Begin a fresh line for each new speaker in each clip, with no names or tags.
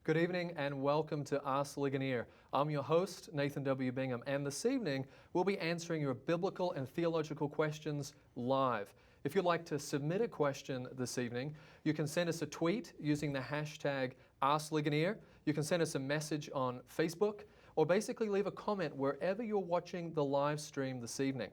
Good evening and welcome to Ask Ligonier. I'm your host, Nathan W. Bingham, and this evening we'll be answering your biblical and theological questions live. If you'd like to submit a question this evening, you can send us a tweet using the hashtag Ask Ligonier. You can send us a message on Facebook, or basically leave a comment wherever you're watching the live stream this evening.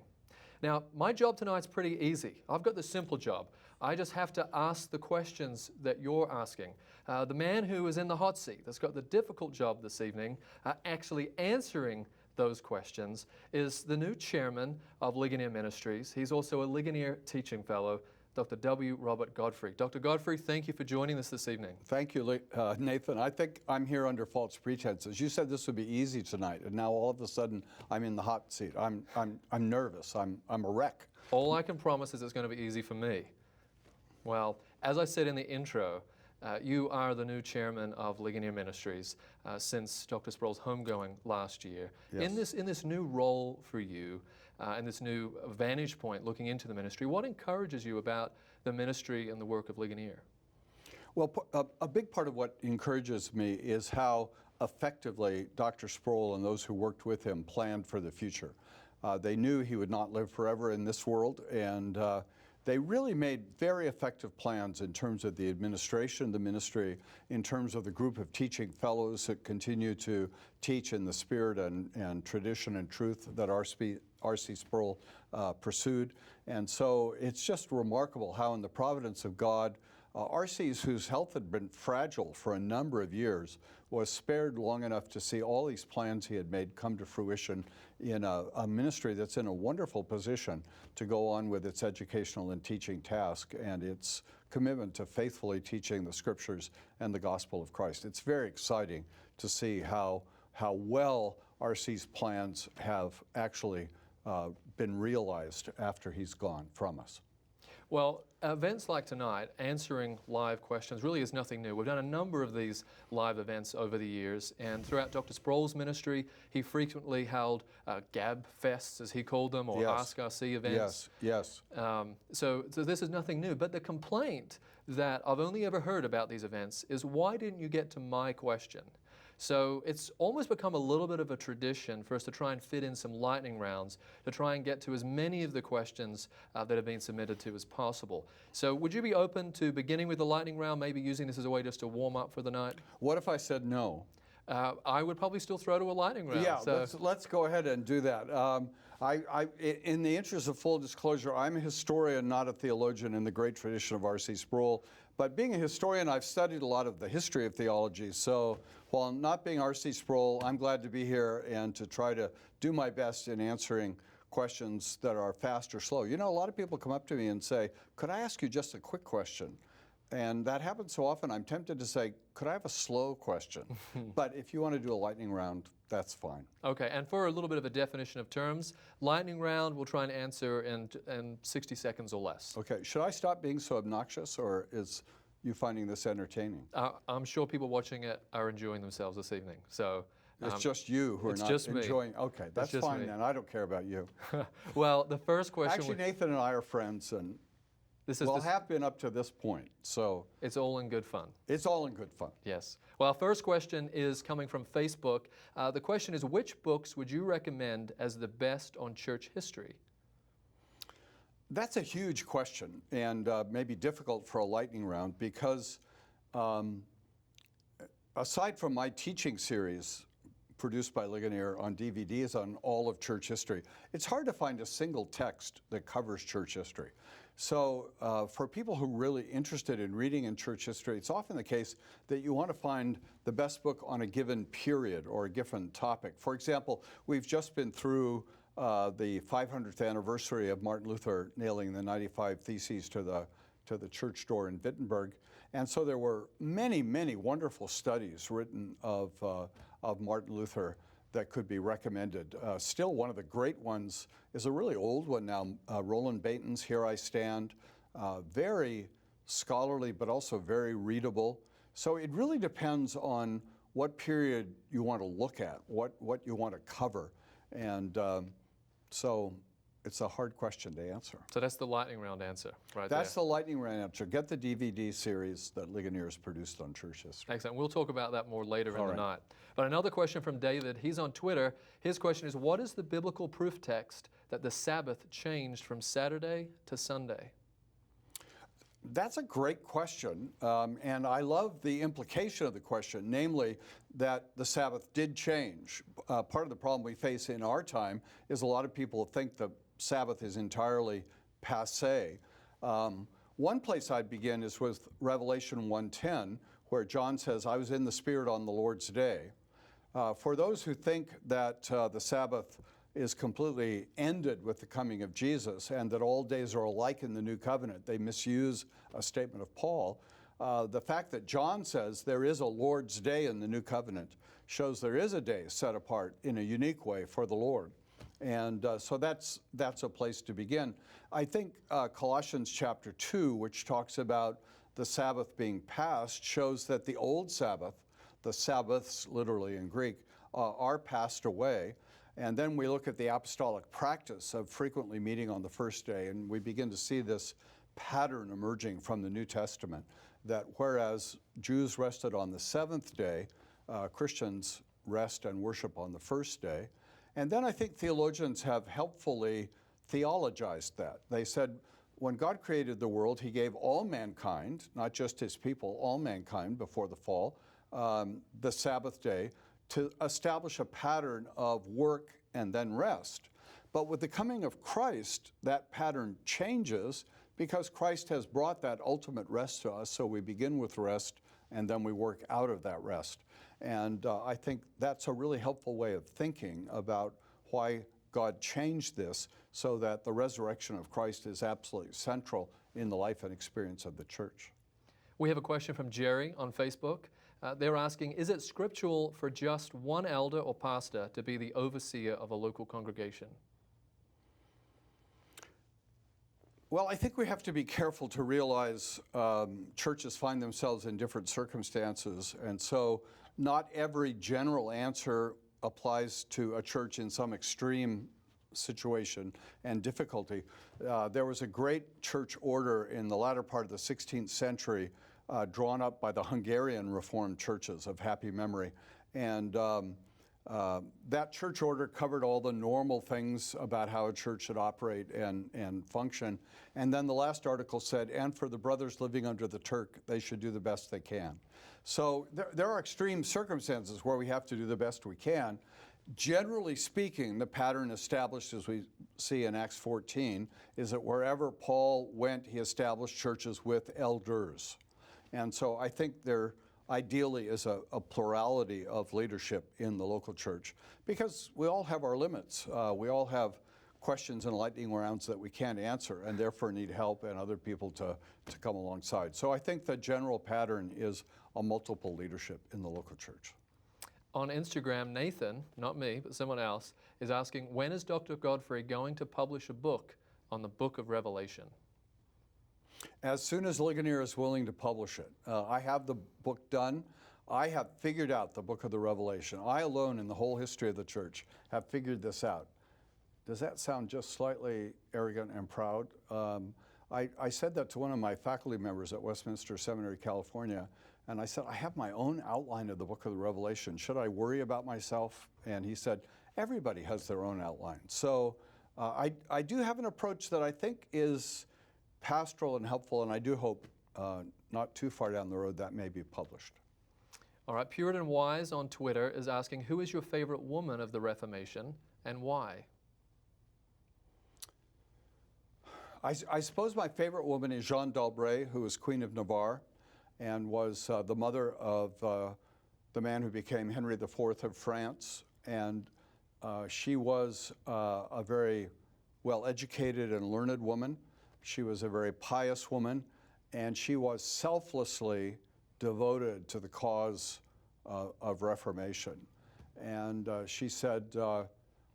Now, my job tonight's pretty easy. I've got the simple job. I just have to ask the questions that you're asking. The man who is in the hot seat that's got the difficult job this evening, actually answering those questions, is the new chairman of Ligonier Ministries. He's also a Ligonier teaching fellow, Dr. W. Robert Godfrey. Dr. Godfrey, thank you for joining us this evening.
Thank you, Nathan. I think I'm here under false pretenses. You said this would be easy tonight, and now all of a sudden I'm in the hot seat. I'm nervous. I'm a wreck.
All I can promise is it's going to be easy for me. Well, as I said in the intro, you are the new chairman of Ligonier Ministries since Dr. Sproul's homegoing last year.
Yes.
In this new role for you, and this new vantage point looking into the ministry, what encourages you about the ministry and the work of Ligonier?
Well, a big part of what encourages me is how effectively Dr. Sproul and those who worked with him planned for the future. They knew he would not live forever in this world, and they really made very effective plans in terms of the administration of the ministry, in terms of the group of teaching fellows that continue to teach in the spirit and tradition and truth that R.C. Sproul pursued. And so it's just remarkable how in the providence of God, R.C.'s, whose health had been fragile for a number of years, was spared long enough to see all these plans he had made come to fruition in a ministry that's in a wonderful position to go on with its educational and teaching task and its commitment to faithfully teaching the Scriptures and the gospel of Christ. It's very exciting to see how well R.C.'s plans have actually been realized after he's gone from us.
Well, events like tonight, answering live questions, really is nothing new. We've done a number of these live events over the years, and throughout Dr. Sproul's ministry, he frequently held Gab Fests, as he called them, or Ask RC events.
Yes.
So this is nothing new, but the complaint that I've only ever heard about these events is, why didn't you get to my question? So it's almost become a little bit of a tradition for us to try and fit in some lightning rounds to try and get to as many of the questions that have been submitted to as possible. So would you be open to beginning with the lightning round, maybe using this as a way just to warm up for the night?
What if I said no?
I would probably still throw to a lightning round.
Yeah,
so
let's go ahead and do that. In the interest of full disclosure, I'm a historian, not a theologian in the great tradition of R.C. Sproul. But being a historian, I've studied a lot of the history of theology. So while not being R.C. Sproul, I'm glad to be here and to try to do my best in answering questions that are fast or slow. You know, a lot of people come up to me and say, could I ask you just a quick question? And that happens so often, I'm tempted to say, could I have a slow question? But if you want to do a lightning round, that's fine.
Okay, and for a little bit of a definition of terms, lightning round, we'll try and answer in 60 seconds or less.
Okay, should I stop being so obnoxious, or is you finding this entertaining?
I'm sure people watching it are enjoying themselves this evening. So
it's just you who are not enjoying. Me. Okay, that's fine then. I don't care about you.
Well, the first question.
Actually, Nathan and I are friends, and have been up to this point. So
it's all in good fun.
It's all in good fun.
Yes. Well, our first question is coming from Facebook. The question is, which books would you recommend as the best on church history?
That's a huge question, and maybe difficult for a lightning round, because aside from my teaching series produced by Ligonier on DVDs on all of church history, it's hard to find a single text that covers church history. So for people who are really interested in reading in church history, it's often the case that you want to find the best book on a given period or a given topic. For example, we've just been through the 500th anniversary of Martin Luther nailing the 95 Theses to the church door in Wittenberg. And so there were many, many wonderful studies written of Martin Luther that could be recommended. Still, one of the great ones is a really old one now, Roland Bainton's Here I Stand. Very scholarly, but also very readable. So it really depends on what period you want to look at, what you want to cover. And so it's a hard question to answer.
So that's the lightning round answer, right
That's
there.
the lightning round answer. Get the DVD series that Ligonier has produced on church history.
Excellent. We'll talk about that more later in
All
the
right.
night. But another question from David. He's on Twitter. His question is, what is the biblical proof text that the Sabbath changed from Saturday to Sunday?
That's a great question, and I love the implication of the question, namely that the Sabbath did change. Part of the problem we face in our time is a lot of people think the Sabbath is entirely passé. One place I'd begin is with Revelation 1:10, where John says, I was in the Spirit on the Lord's day. For those who think that the Sabbath is completely ended with the coming of Jesus and that all days are alike in the new covenant, they misuse a statement of Paul. The fact that John says there is a Lord's day in the new covenant shows there is a day set apart in a unique way for the Lord. And so that's a place to begin. I think Colossians chapter 2, which talks about the Sabbath being past, shows that the old Sabbath, the Sabbaths literally in Greek, are passed away. And then we look at the apostolic practice of frequently meeting on the first day, and we begin to see this pattern emerging from the New Testament, that whereas Jews rested on the seventh day, Christians rest and worship on the first day. And then I think theologians have helpfully theologized that. They said, when God created the world, he gave all mankind, not just his people, all mankind before the fall, the Sabbath day, to establish a pattern of work and then rest. But with the coming of Christ, that pattern changes because Christ has brought that ultimate rest to us, so we begin with rest and then we work out of that rest. And I think that's a really helpful way of thinking about why God changed this so that the resurrection of Christ is absolutely central in the life and experience of the church.
We have a question from Jerry on Facebook. They're asking, is it scriptural for just one elder or pastor to be the overseer of a local congregation?
Well, I think we have to be careful to realize churches find themselves in different circumstances, and so not every general answer applies to a church in some extreme situation and difficulty. There was a great church order in the latter part of the 16th century drawn up by the Hungarian Reformed churches of happy memory. And that church order covered all the normal things about how a church should operate and function. And then the last article said, and for the brothers living under the Turk, they should do the best they can. So there are extreme circumstances where we have to do the best we can. Generally speaking, the pattern established, as we see in Acts 14, is that wherever Paul went, he established churches with elders. And so I think there ideally is a plurality of leadership in the local church, because we all have our limits. We all have questions and lightning rounds that we can't answer and therefore need help and other people to come alongside. So I think the general pattern is a multiple leadership in the local church.
On Instagram, Nathan, not me, but someone else, is asking, when is Dr. Godfrey going to publish a book on the book of Revelation?
As soon as Ligonier is willing to publish it. I have the book done. I have figured out the book of the Revelation. I alone in the whole history of the church have figured this out. Does that sound just slightly arrogant and proud? I said that to one of my faculty members at Westminster Seminary, California, and I said, I have my own outline of the book of the Revelation. Should I worry about myself? And he said, everybody has their own outline. So I do have an approach that I think is pastoral and helpful, and I do hope not too far down the road that may be published.
All right, Puritan Wise on Twitter is asking, who is your favorite woman of the Reformation and why?
I suppose my favorite woman is Jeanne d'Albret, who was Queen of Navarre and was the mother of the man who became Henry IV of France. And she was a very well-educated and learned woman. She was a very pious woman, and she was selflessly devoted to the cause of Reformation. And she said,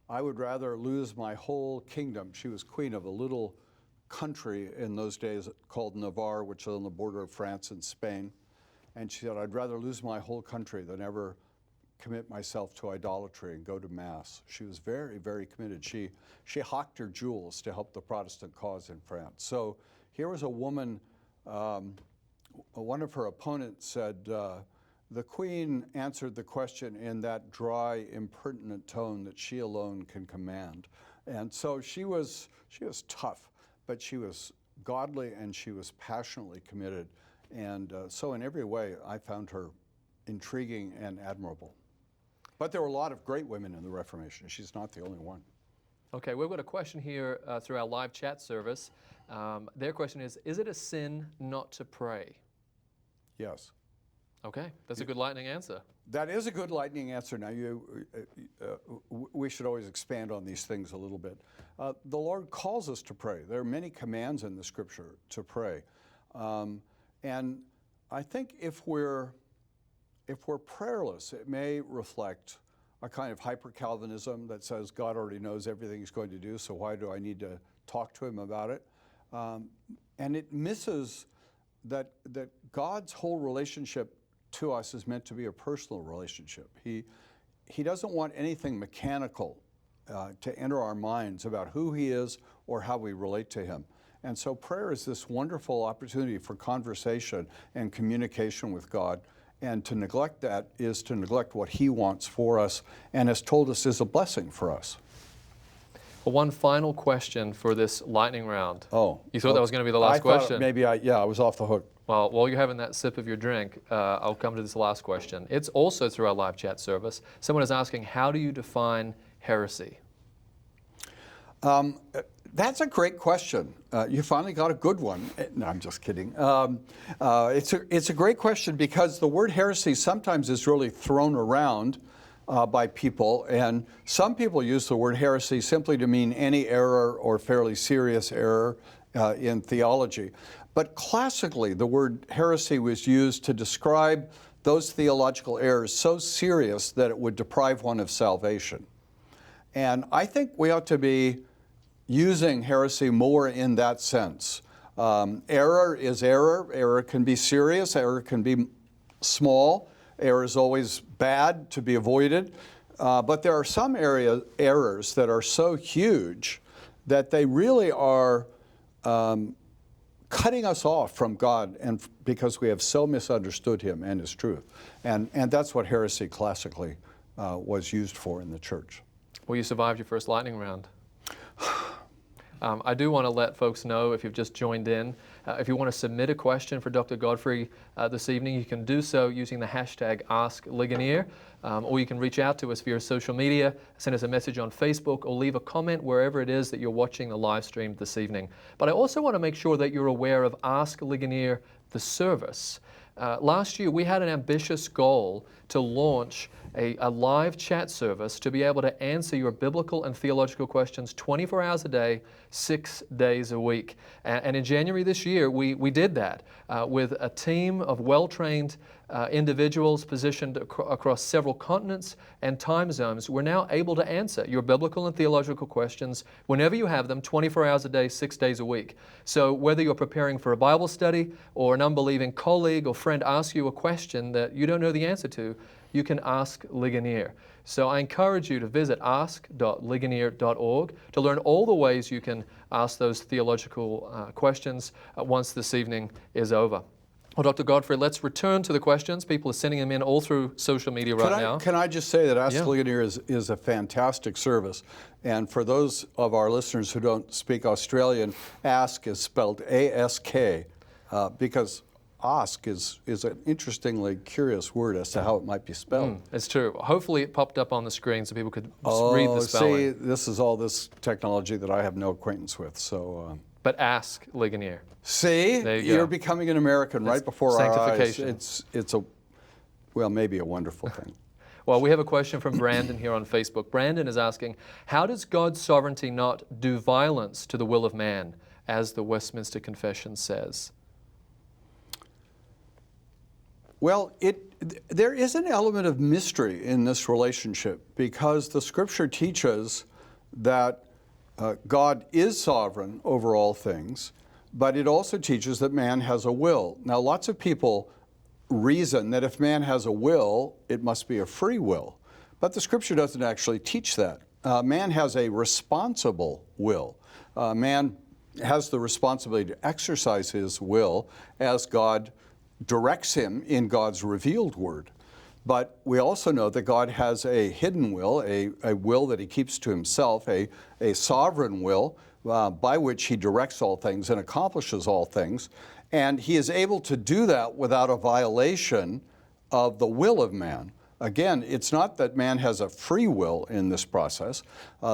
I would rather lose my whole kingdom. She was queen of a little country in those days called Navarre, which is on the border of France and Spain. And she said, I'd rather lose my whole country than ever commit myself to idolatry and go to Mass. She was very, very committed. She hawked her jewels to help the Protestant cause in France. So here was a woman, one of her opponents said, the Queen answered the question in that dry, impertinent tone that she alone can command. And so she was tough, but she was godly and she was passionately committed. And so in every way, I found her intriguing and admirable. But there were a lot of great women in the Reformation. She's not the only one.
Okay, we've got a question here through our live chat service. Their question is it a sin not to pray?
Yes.
Okay, that's a good lightning answer.
That is a good lightning answer. Now, we should always expand on these things a little bit. The Lord calls us to pray. There are many commands in the Scripture to pray. And I think if we're prayerless, it may reflect a kind of hyper-Calvinism that says God already knows everything he's going to do, so why do I need to talk to him about it? And it misses that God's whole relationship to us is meant to be a personal relationship. He doesn't want anything mechanical to enter our minds about who he is or how we relate to him. And so prayer is this wonderful opportunity for conversation and communication with God. And to neglect that is to neglect what he wants for us and has told us is a blessing for us.
Well, one final question for this lightning round.
Oh.
You thought that was going to be the last question?
Maybe I was off the hook.
Well, while you're having that sip of your drink, I'll come to this last question. It's also through our live chat service. Someone is asking, how do you define heresy?
That's a great question. You finally got a good one. No, I'm just kidding. It's a great question because the word heresy sometimes is really thrown around by people, and some people use the word heresy simply to mean any error or fairly serious error in theology. But classically, the word heresy was used to describe those theological errors so serious that it would deprive one of salvation. And I think we ought to be using heresy more in that sense. Error is error. Error can be serious. Error can be small. Error is always bad to be avoided. But there are some errors that are so huge that they really are cutting us off from God, and because we have so misunderstood him and his truth. And that's what heresy classically was used for in the church.
Well, you survived your first lightning round. I do want to let folks know, if you've just joined in, if you want to submit a question for Dr. Godfrey this evening, you can do so using the hashtag Ask Ligonier, or you can reach out to us via social media, send us a message on Facebook, or leave a comment wherever it is that you're watching the live stream this evening. But I also want to make sure that you're aware of Ask Ligonier, the service. Last year, we had an ambitious goal to launch a live chat service to be able to answer your biblical and theological questions 24 hours a day, 6 days a week. And in January this year, we did that with a team of well-trained individuals positioned across several continents and time zones. We're now able to answer your biblical and theological questions whenever you have them, 24 hours a day, 6 days a week. So whether you're preparing for a Bible study or an unbelieving colleague or friend asks you a question that you don't know the answer to, you can ask Ligonier. So I encourage you to visit ask.ligonier.org to learn all the ways you can ask those theological questions once this evening is over. Well, Dr. Godfrey, let's return to the questions. People are sending them in all through social media now.
Can I just say that Ask Ligonier is a fantastic service. And for those of our listeners who don't speak Australian, ask is spelled A-S-K because ask is an interestingly curious word as to how it might be spelled.
It's true. Hopefully it popped up on the screen so people could read the spelling.
See, this is all this technology that I have no acquaintance with. So,
but Ask Ligonier.
See, you're becoming an American right before our eyes. It's maybe a wonderful thing.
Well, we have a question from Brandon here on Facebook. Brandon is asking, how does God's sovereignty not do violence to the will of man, as the Westminster Confession says?
Well, there is an element of mystery in this relationship because the Scripture teaches that God is sovereign over all things, but it also teaches that man has a will. Now, lots of people reason that if man has a will, it must be a free will. But the Scripture doesn't actually teach that. Man has a responsible will. Man has the responsibility to exercise his will as God directs him in God's revealed word. But we also know that God has a hidden will, a will that he keeps to himself, a sovereign will by which he directs all things and accomplishes all things. And he is able to do that without a violation of the will of man. Again, it's not that man has a free will in this process.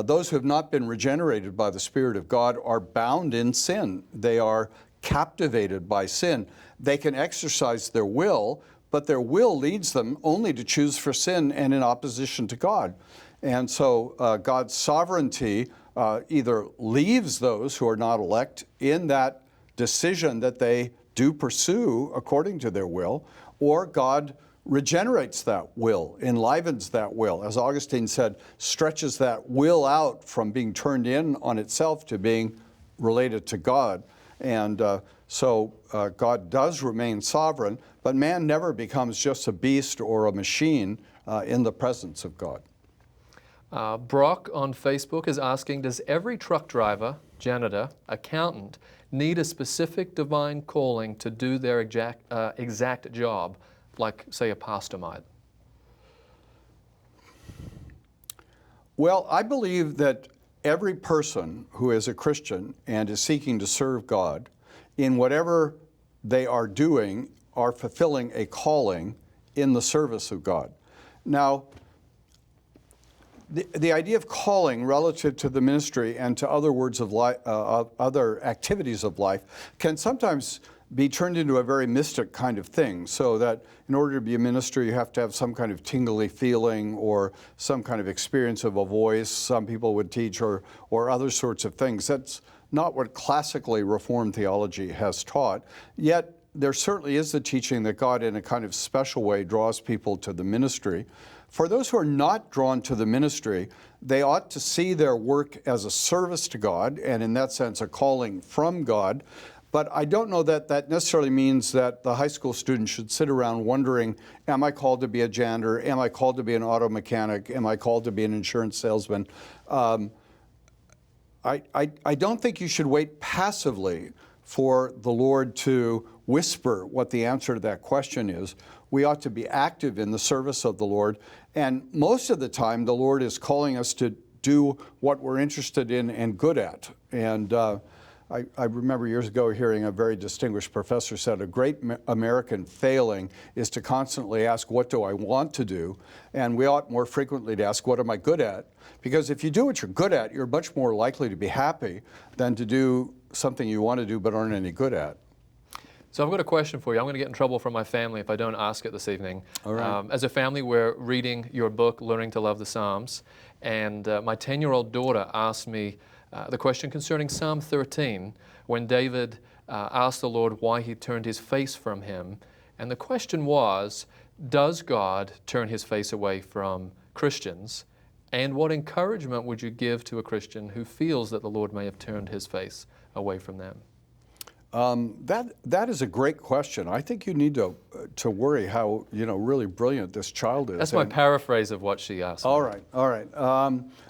Those who have not been regenerated by the Spirit of God are bound in sin. They are captivated by sin. They can exercise their will, but their will leads them only to choose for sin and in opposition to God. And so God's sovereignty either leaves those who are not elect in that decision that they do pursue according to their will, or God regenerates that will, enlivens that will. As Augustine said, stretches that will out from being turned in on itself to being related to God. And so God does remain sovereign, but man never becomes just a beast or a machine in the presence of God.
Brock on Facebook is asking, does every truck driver, janitor, accountant need a specific divine calling to do their exact job, like, say, a pastor might?
Well, I believe that every person who is a Christian and is seeking to serve God, in whatever they are doing, are fulfilling a calling in the service of God. Now, the idea of calling relative to the ministry and to other words of life, other activities of life, can sometimes be turned into a very mystic kind of thing, so that in order to be a minister, you have to have some kind of tingly feeling or some kind of experience of a voice, some people would teach, or other sorts of things. That's not what classically Reformed theology has taught. Yet there certainly is the teaching that God, in a kind of special way, draws people to the ministry. For those who are not drawn to the ministry, they ought to see their work as a service to God, and in that sense, a calling from God. But I don't know that that necessarily means that the high school student should sit around wondering, am I called to be a janitor? Am I called to be an auto mechanic? Am I called to be an insurance salesman? I don't think you should wait passively for the Lord to whisper what the answer to that question is. We ought to be active in the service of the Lord. And most of the time, the Lord is calling us to do what we're interested in and good at. And I remember years ago hearing a very distinguished professor said, a great American failing is to constantly ask, what do I want to do? And we ought more frequently to ask, what am I good at? Because if you do what you're good at, you're much more likely to be happy than to do something you want to do but aren't any good at.
So I've got a question for you. I'm going to get in trouble from my family if I don't ask it this evening.
All right.
As a family, we're reading your book, Learning to Love the Psalms, and my 10-year-old daughter asked me the question concerning Psalm 13, when David asked the Lord why he turned his face from him. And the question was, does God turn his face away from Christians? And what encouragement would you give to a Christian who feels that the Lord may have turned his face away from them?
That is a great question. I think you need to worry how really brilliant this child is.
That's my paraphrase of what she asked.
All right.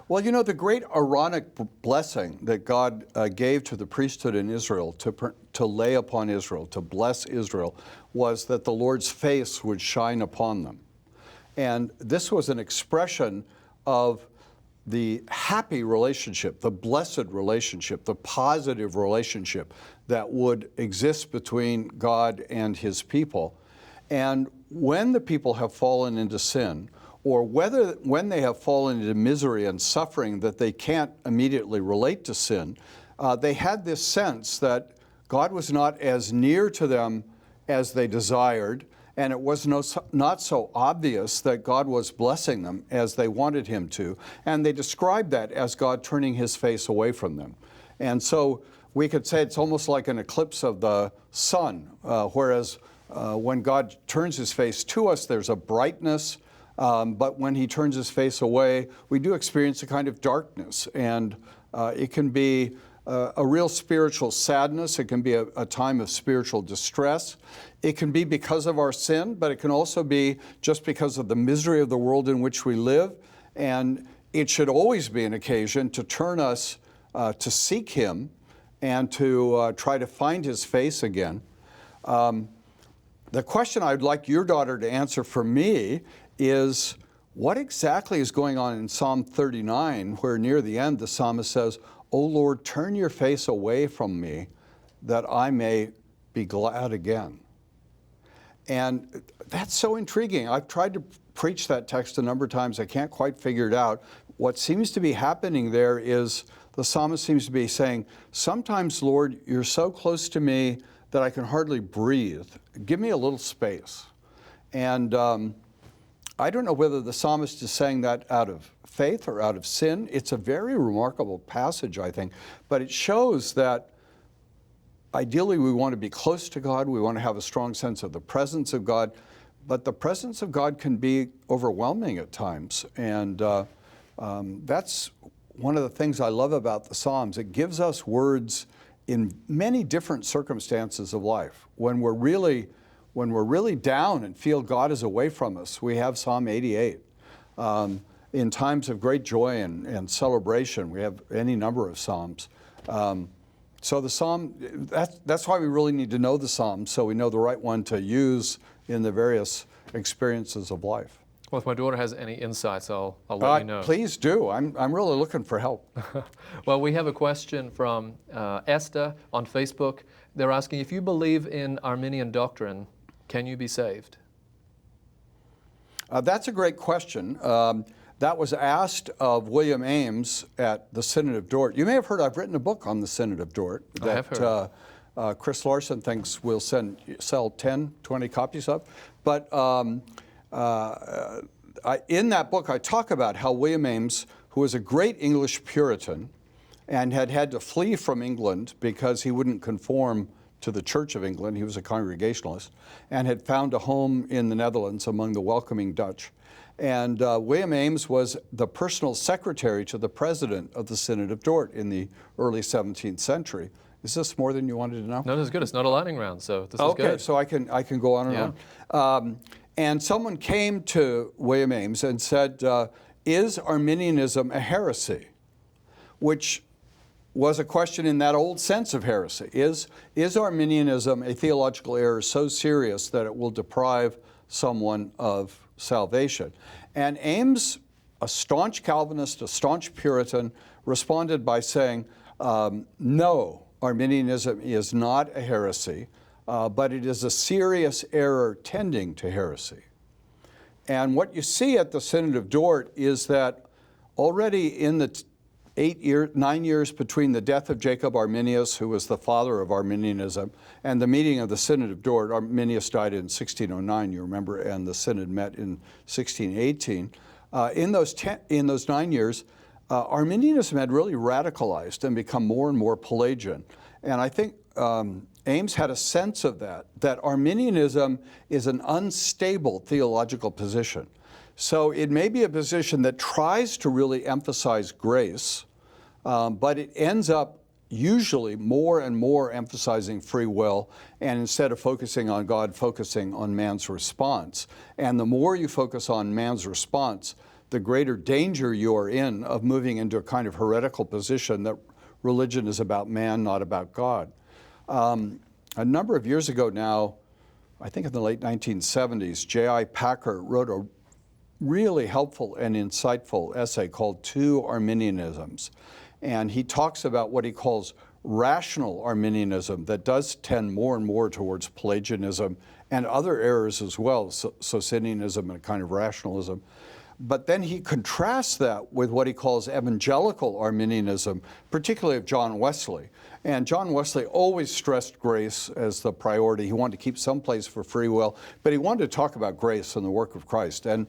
Well, the great Aaronic blessing that God gave to the priesthood in Israel to lay upon Israel, to bless Israel, was that the Lord's face would shine upon them. And this was an expression of the happy relationship, the blessed relationship, the positive relationship that would exist between God and his people. And when the people have fallen into sin, or when they have fallen into misery and suffering that they can't immediately relate to sin, they had this sense that God was not as near to them as they desired, and it was not so obvious that God was blessing them as they wanted him to. And they described that as God turning his face away from them. And so we could say it's almost like an eclipse of the sun, whereas when God turns his face to us, there's a brightness, but when he turns his face away, we do experience a kind of darkness. And it can be a real spiritual sadness. It can be a time of spiritual distress. It can be because of our sin, but it can also be just because of the misery of the world in which we live. And it should always be an occasion to turn us to seek Him and to try to find His face again. The question I'd like your daughter to answer for me is, what exactly is going on in Psalm 39, where near the end the psalmist says, "O Lord, turn your face away from me, that I may be glad again." And that's so intriguing. I've tried to preach that text a number of times. I can't quite figure it out. What seems to be happening there is the psalmist seems to be saying, sometimes, Lord, you're so close to me that I can hardly breathe. Give me a little space. And I don't know whether the psalmist is saying that out of faith or out of sin. It's a very remarkable passage, I think. But it shows that ideally we want to be close to God. We want to have a strong sense of the presence of God. But the presence of God can be overwhelming at times. And that's one of the things I love about the Psalms. It gives us words in many different circumstances of life. When we're really down and feel God is away from us, we have Psalm 88. In times of great joy and celebration, we have any number of Psalms. So the Psalm, that's why we really need to know the Psalms, so we know the right one to use in the various experiences of life.
Well, if my daughter has any insights, I'll let you know.
Please do. I'm really looking for help.
Well, we have a question from Esther on Facebook. They're asking, if you believe in Arminian doctrine, can you be saved?
That's a great question. That was asked of William Ames at the Synod of Dort. You may have heard I've written a book on the Synod of Dort
I have heard.
Chris Larson thinks we'll sell 10, 20 copies of. But in that book, I talk about how William Ames, who was a great English Puritan and had to flee from England because he wouldn't conform to the Church of England, he was a Congregationalist, and had found a home in the Netherlands among the welcoming Dutch. And William Ames was the personal secretary to the president of the Synod of Dort in the early 17th century. Is this more than you wanted to know?
No, this is good. It's not a lightning round, so this is good.
Okay, so I can go on and on. And someone came to William Ames and said, is Arminianism a heresy? Which was a question in that old sense of heresy. Is Arminianism a theological error so serious that it will deprive someone of salvation? And Ames, a staunch Calvinist, a staunch Puritan, responded by saying, no, Arminianism is not a heresy, but it is a serious error tending to heresy. And what you see at the Synod of Dort is that already in the 9 years between the death of Jacob Arminius, who was the father of Arminianism, and the meeting of the Synod of Dort, Arminius died in 1609, you remember, and the Synod met in 1618. In those 9 years, Arminianism had really radicalized and become more and more Pelagian. And I think Ames had a sense of that Arminianism is an unstable theological position. So it may be a position that tries to really emphasize grace, but it ends up usually more and more emphasizing free will, and instead of focusing on God, focusing on man's response. And the more you focus on man's response, the greater danger you are in of moving into a kind of heretical position that religion is about man, not about God. A number of years ago now, I think in the late 1970s, J.I. Packer wrote a really helpful and insightful essay called Two Arminianisms. And he talks about what he calls rational Arminianism that does tend more and more towards Pelagianism and other errors as well, Socinianism and kind of rationalism. But then he contrasts that with what he calls evangelical Arminianism, particularly of John Wesley. And John Wesley always stressed grace as the priority. He wanted to keep some place for free will, but he wanted to talk about grace and the work of Christ. And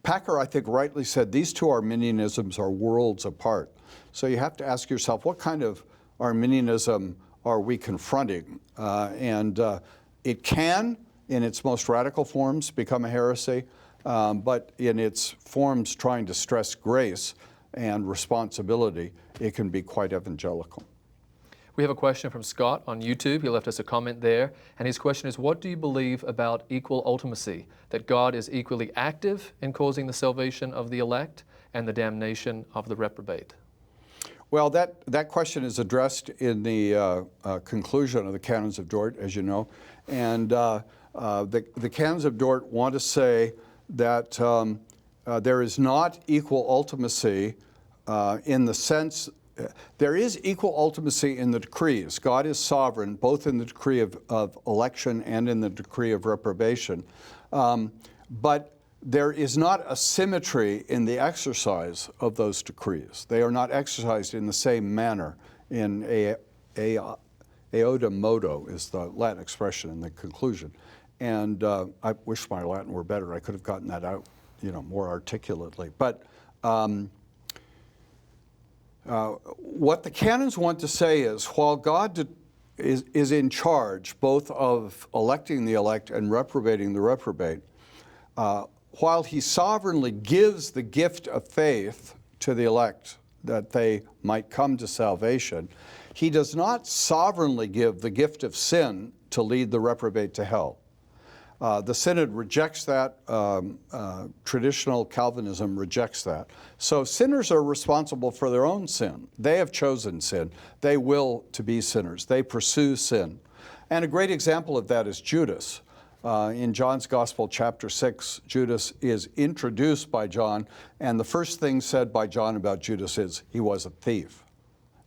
Packer, I think, rightly said these two Arminianisms are worlds apart. So you have to ask yourself, what kind of Arminianism are we confronting? It can, in its most radical forms, become a heresy, but in its forms trying to stress grace and responsibility, it can be quite evangelical.
We have a question from Scott on YouTube. He left us a comment there. And his question is, what do you believe about equal ultimacy? That God is equally active in causing the salvation of the elect and the damnation of the reprobate?
Well, that question is addressed in the conclusion of the Canons of Dort, as you know. And the Canons of Dort want to say that there is not equal ultimacy in the sense, there is equal ultimacy in the decrees. God is sovereign, both in the decree of election and in the decree of reprobation. But there is not a symmetry in the exercise of those decrees. They are not exercised in the same manner. In eodem modo is the Latin expression in the conclusion. And I wish my Latin were better. I could have gotten that out, more articulately. But what the canons want to say is, while God is in charge both of electing the elect and reprobating the reprobate, while he sovereignly gives the gift of faith to the elect that they might come to salvation, he does not sovereignly give the gift of sin to lead the reprobate to hell. The Synod rejects that. Traditional Calvinism rejects that. So sinners are responsible for their own sin. They have chosen sin. They will to be sinners. They pursue sin. And a great example of that is Judas. In John's Gospel, chapter 6, Judas is introduced by John, and the first thing said by John about Judas is, he was a thief.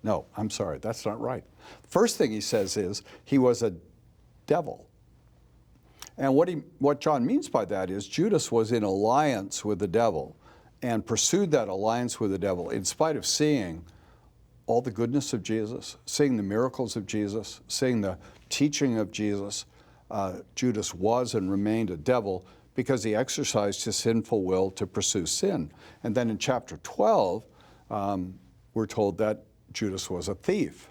No, I'm sorry, that's not right. First thing he says is, he was a devil. And what John means by that is, Judas was in alliance with the devil and pursued that alliance with the devil in spite of seeing all the goodness of Jesus, seeing the miracles of Jesus, seeing the teaching of Jesus. Judas was and remained a devil because he exercised his sinful will to pursue sin. And then in chapter 12, we're told that Judas was a thief.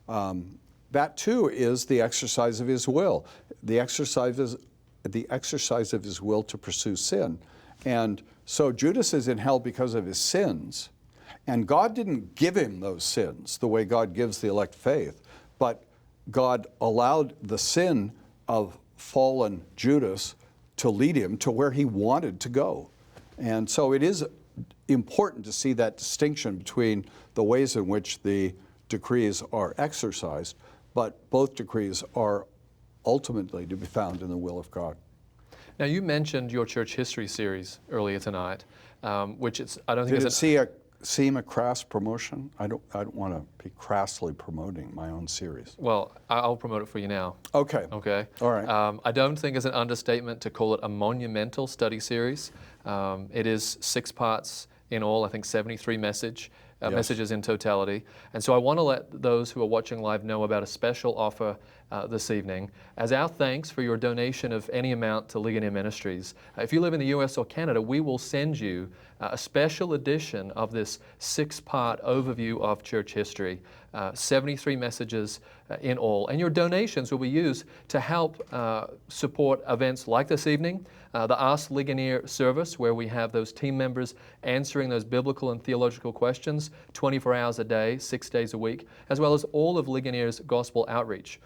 That too is the exercise of his will. The exercise of his will to pursue sin. And so Judas is in hell because of his sins. And God didn't give him those sins the way God gives the elect faith, but God allowed the sin of fallen Judas to lead him to where he wanted to go. And so it is important to see that distinction between the ways in which the decrees are exercised, but both decrees are ultimately to be found in the will of God.
Now, you mentioned your church history series earlier tonight, which I don't think
Did
is
it seem a crass promotion? I don't want to be crassly promoting my own series.
Well, I'll promote it for you now.
Okay.
Okay.
All right.
I don't think it's an understatement to call it a monumental study series. It is 6 parts in all, I think 73 messages in totality. And so I want to let those who are watching live know about a special offer this evening. As our thanks for your donation of any amount to Ligonier Ministries, if you live in the US or Canada, we will send you a special edition of this 6-part overview of church history, 73 messages in all. And your donations will be used to help support events like this evening, the Ask Ligonier service, where we have those team members answering those biblical and theological questions 24 hours a day, 6 days a week, as well as all of Ligonier's gospel outreach.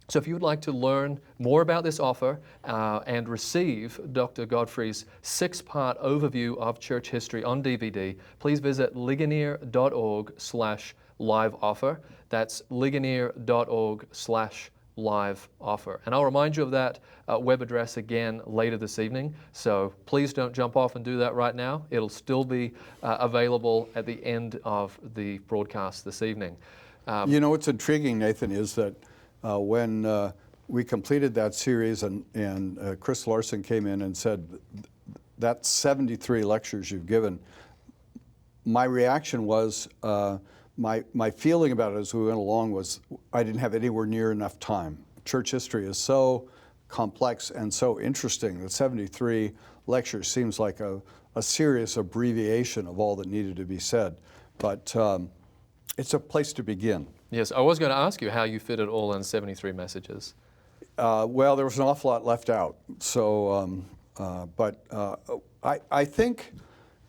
So if you would like to learn more about this offer and receive Dr. Godfrey's 6-part overview of church history on DVD, please visit ligonier.org/live offer. That's ligonier.org/live offer. And I'll remind you of that web address again later this evening. So please don't jump off and do that right now. It'll still be available at the end of the broadcast this evening.
You know what's intriguing, Nathan, is that when we completed that series and Chris Larson came in and said, that's 73 lectures you've given, my reaction was, my feeling about it as we went along was I didn't have anywhere near enough time. Church history is so complex and so interesting that 73 lectures seems like a serious abbreviation of all that needed to be said. But it's a place to begin.
Yes, I was going to ask you how you fit it all in 73 messages.
Well, there was an awful lot left out. So, I think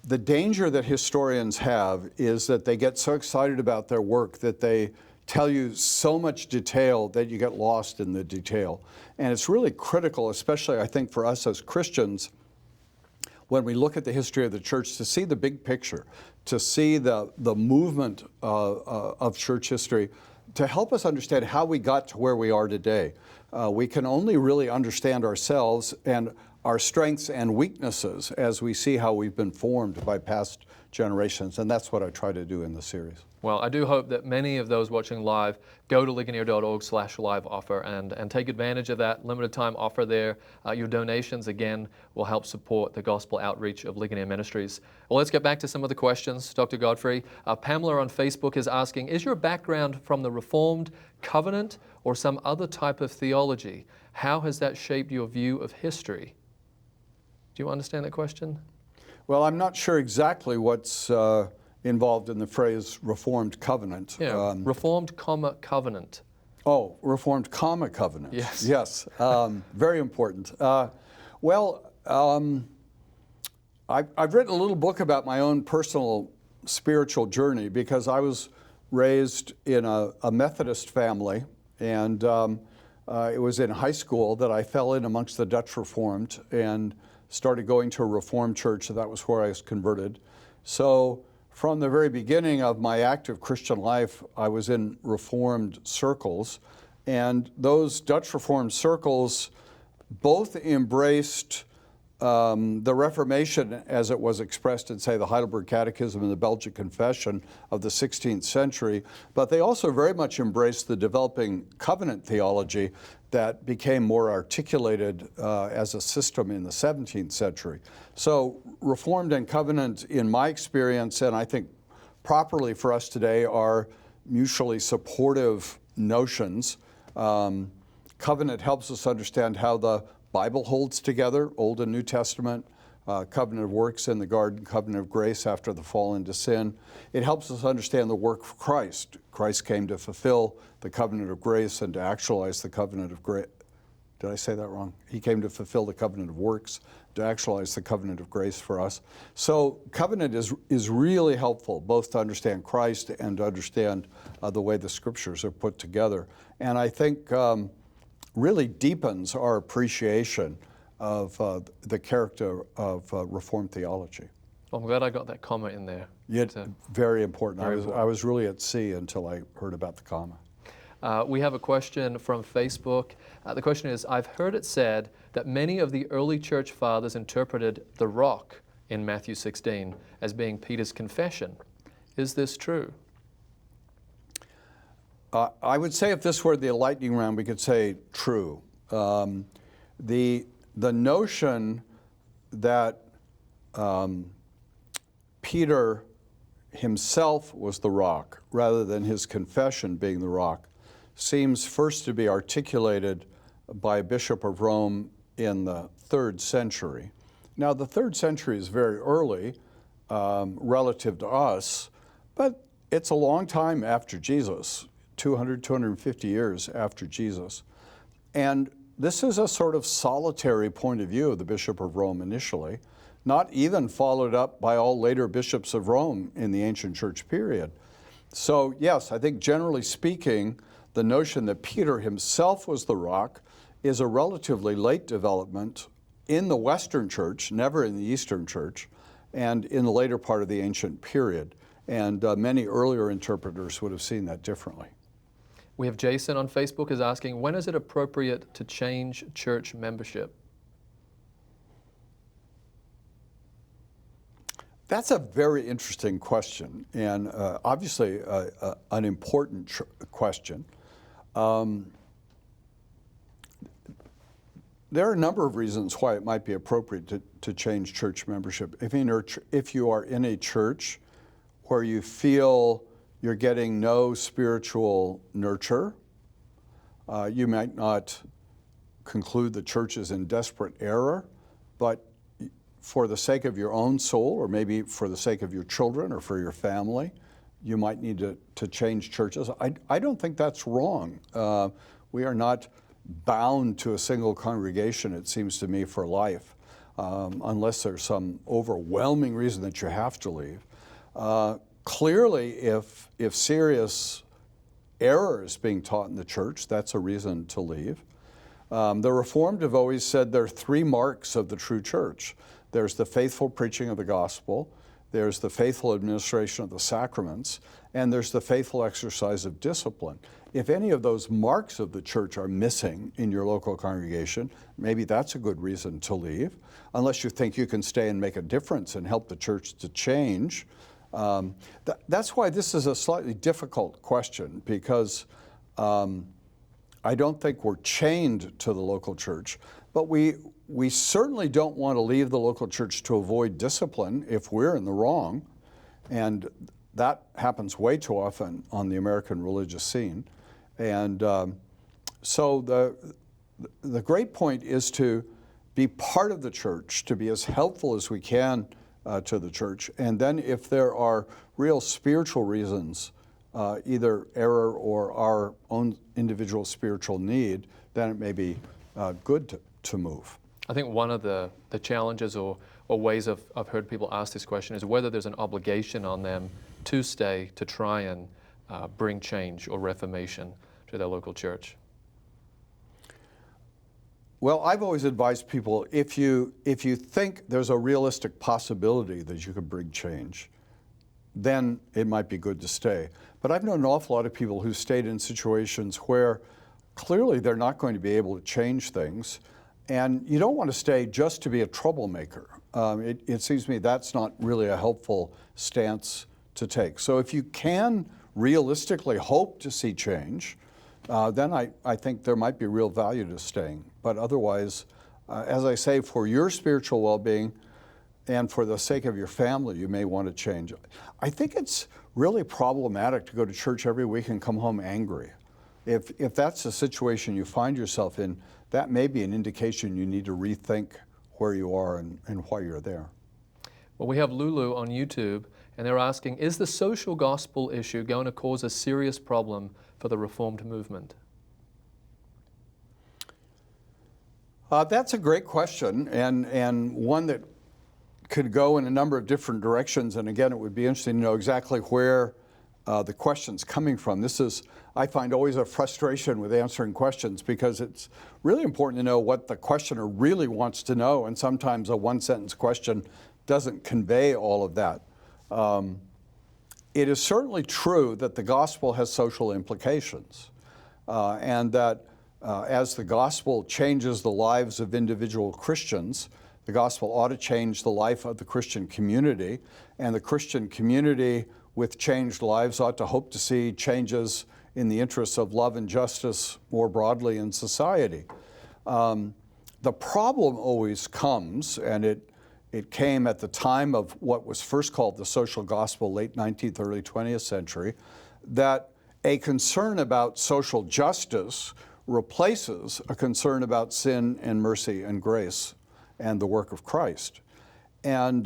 the danger that historians have is that they get so excited about their work that they tell you so much detail that you get lost in the detail. And it's really critical, especially I think for us as Christians, when we look at the history of the church, to see the big picture, to see the movement of church history, to help us understand how we got to where we are today. We can only really understand ourselves and our strengths and weaknesses as we see how we've been formed by past generations, and that's what I try to do in the series.
Well, I do hope that many of those watching live go to ligonier.org/live offer and take advantage of that limited time offer there. Your donations, again, will help support the gospel outreach of Ligonier Ministries. Well, let's get back to some of the questions, Dr. Godfrey. Pamela on Facebook is asking, is your background from the Reformed, Covenant, or some other type of theology? How has that shaped your view of history? Do you understand that question?
Well, I'm not sure exactly what's involved in the phrase Reformed Covenant.
Yeah, Reformed, Covenant.
Oh, Reformed, Covenant.
Yes.
Yes, very important. I've written a little book about my own personal spiritual journey because I was raised in a Methodist family, and it was in high school that I fell in amongst the Dutch Reformed and started going to a Reformed church, and that was where I was converted. So from the very beginning of my active Christian life, I was in Reformed circles, and those Dutch Reformed circles both embraced the Reformation as it was expressed in, say, the Heidelberg Catechism and the Belgian Confession of the 16th century, but they also very much embraced the developing covenant theology that became more articulated as a system in the 17th century. So Reformed and Covenant, in my experience, and I think properly for us today, are mutually supportive notions. Covenant helps us understand how the Bible holds together, Old and New Testament, covenant of works in the garden, covenant of grace after the fall into sin. It helps us understand the work of Christ. Christ came to fulfill the covenant of grace and to actualize the covenant of grace. Did I say that wrong? He came to fulfill the covenant of works, to actualize the covenant of grace for us. So covenant is really helpful, both to understand Christ and to understand the way the scriptures are put together. And I think really deepens our appreciation of the character of Reformed theology.
Well, I'm glad I got that comma in there.
Yeah, very important.
Very important.
I was really at sea until I heard about the comma.
We have a question from Facebook. The question is, I've heard it said that many of the early church fathers interpreted the rock in Matthew 16 as being Peter's confession. Is this true?
I would say if this were the lightning round, we could say true. The notion that Peter himself was the rock rather than his confession being the rock seems first to be articulated by a bishop of Rome in the 3rd century. Now, the 3rd century is very early relative to us, but it's a long time after Jesus, 250 years after Jesus. And this is a sort of solitary point of view of the Bishop of Rome initially, not even followed up by all later bishops of Rome in the ancient church period. So yes, I think generally speaking, the notion that Peter himself was the rock is a relatively late development in the Western church, never in the Eastern church, and in the later part of the ancient period. And many earlier interpreters would have seen that differently.
We have Jason on Facebook is asking, when is it appropriate to change church membership?
That's a very interesting question, and obviously an important question. There are a number of reasons why it might be appropriate to change church membership. If you are in a church where you feel you're getting no spiritual nurture, you might not conclude the church is in desperate error, but for the sake of your own soul, or maybe for the sake of your children or for your family, you might need to change churches. I don't think that's wrong. We are not bound to a single congregation, it seems to me, for life. unless there's some overwhelming reason that you have to leave. Clearly, if serious error is being taught in the church, that's a reason to leave. The Reformed have always said there are three marks of the true church. There's the faithful preaching of the gospel, there's the faithful administration of the sacraments, and there's the faithful exercise of discipline. If any of those marks of the church are missing in your local congregation, maybe that's a good reason to leave, unless you think you can stay and make a difference and help the church to change. That's why this is a slightly difficult question, because I don't think we're chained to the local church, but we certainly don't want to leave the local church to avoid discipline if we're in the wrong, and that happens way too often on the American religious scene. And so the great point is to be part of the church, to be as helpful as we can to the church, and then if there are real spiritual reasons, either error or our own individual spiritual need, then it may be good to move.
I think one of the challenges or ways I've heard people ask this question is whether there's an obligation on them to stay to try and bring change or reformation to their local church.
Well, I've always advised people, if you think there's a realistic possibility that you could bring change, then it might be good to stay. But I've known an awful lot of people who stayed in situations where clearly they're not going to be able to change things, and you don't want to stay just to be a troublemaker. It seems to me that's not really a helpful stance to take. So if you can realistically hope to see change, then I think there might be real value to staying. But otherwise, as I say, for your spiritual well-being and for the sake of your family, you may want to change. I think it's really problematic to go to church every week and come home angry. If that's the situation you find yourself in, that may be an indication you need to rethink where you are and why you're there.
Well, we have Lulu on YouTube, and they're asking, is the social gospel issue going to cause a serious problem for the Reformed movement?
That's a great question, and one that could go in a number of different directions. And again, it would be interesting to know exactly where the question's coming from. This is, I find, always a frustration with answering questions, because it's really important to know what the questioner really wants to know, and sometimes a one-sentence question doesn't convey all of that. It is certainly true that the gospel has social implications, and that as the gospel changes the lives of individual Christians, the gospel ought to change the life of the Christian community, and the Christian community with changed lives ought to hope to see changes in the interests of love and justice more broadly in society. The problem always comes, and it came at the time of what was first called the social gospel, late 19th, early 20th century, that a concern about social justice replaces a concern about sin and mercy and grace and the work of Christ. And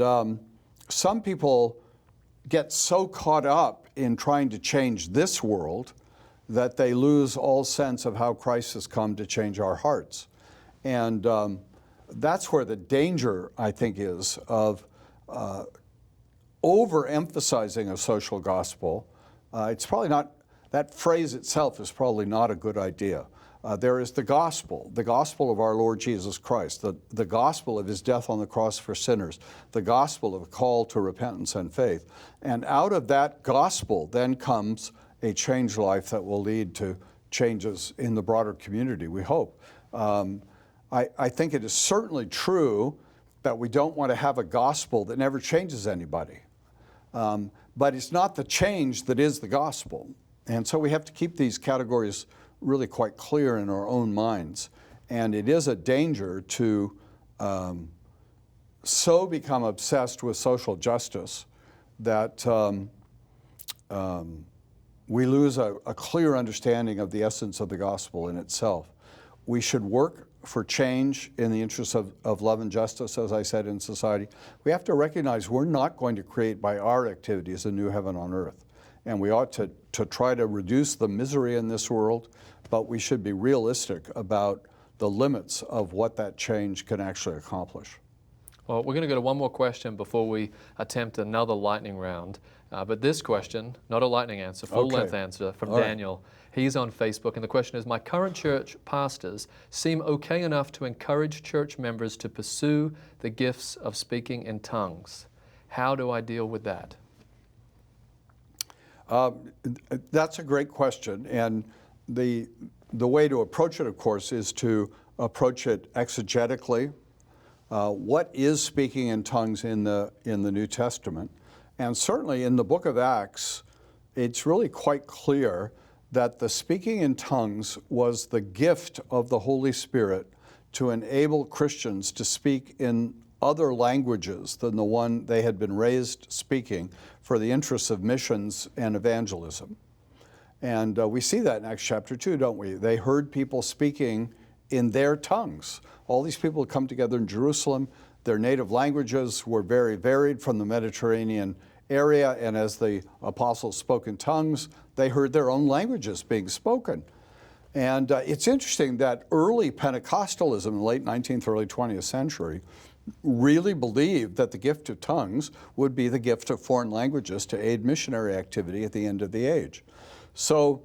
some people get so caught up in trying to change this world that they lose all sense of how Christ has come to change our hearts. And that's where the danger, I think, is of overemphasizing a social gospel. It's probably not, that phrase itself is probably not a good idea. There is the gospel of our Lord Jesus Christ, the gospel of his death on the cross for sinners, the gospel of a call to repentance and faith. And out of that gospel then comes a changed life that will lead to changes in the broader community, we hope. I think it is certainly true that we don't want to have a gospel that never changes anybody. But it's not the change that is the gospel. And so we have to keep these categories really quite clear in our own minds. And it is a danger to so become obsessed with social justice that we lose a clear understanding of the essence of the gospel in itself. We should work for change in the interests of love and justice, as I said, in society. We have to recognize we're not going to create by our activities a new heaven on earth. And we ought to try to reduce the misery in this world, but we should be realistic about the limits of what that change can actually accomplish.
Well, we're going to go to one more question before we attempt another lightning round. But this question, not a lightning answer, full-length answer from Daniel. He's on Facebook, and the question is, my current church pastors seem okay enough to encourage church members to pursue the gifts of speaking in tongues. How do I deal with that?
That's a great question, and the way to approach it, of course, is to approach it exegetically. What is speaking in tongues in the New Testament? And certainly in the book of Acts, it's really quite clear that the speaking in tongues was the gift of the Holy Spirit to enable Christians to speak in other languages than the one they had been raised speaking for the interests of missions and evangelism. And we see that in Acts chapter 2, don't we? They heard people speaking in their tongues. All these people had come together in Jerusalem. Their native languages were very varied from the Mediterranean area, and as the apostles spoke in tongues, they heard their own languages being spoken. And it's interesting that early Pentecostalism in the late 19th, early 20th century really believed that the gift of tongues would be the gift of foreign languages to aid missionary activity at the end of the age. So,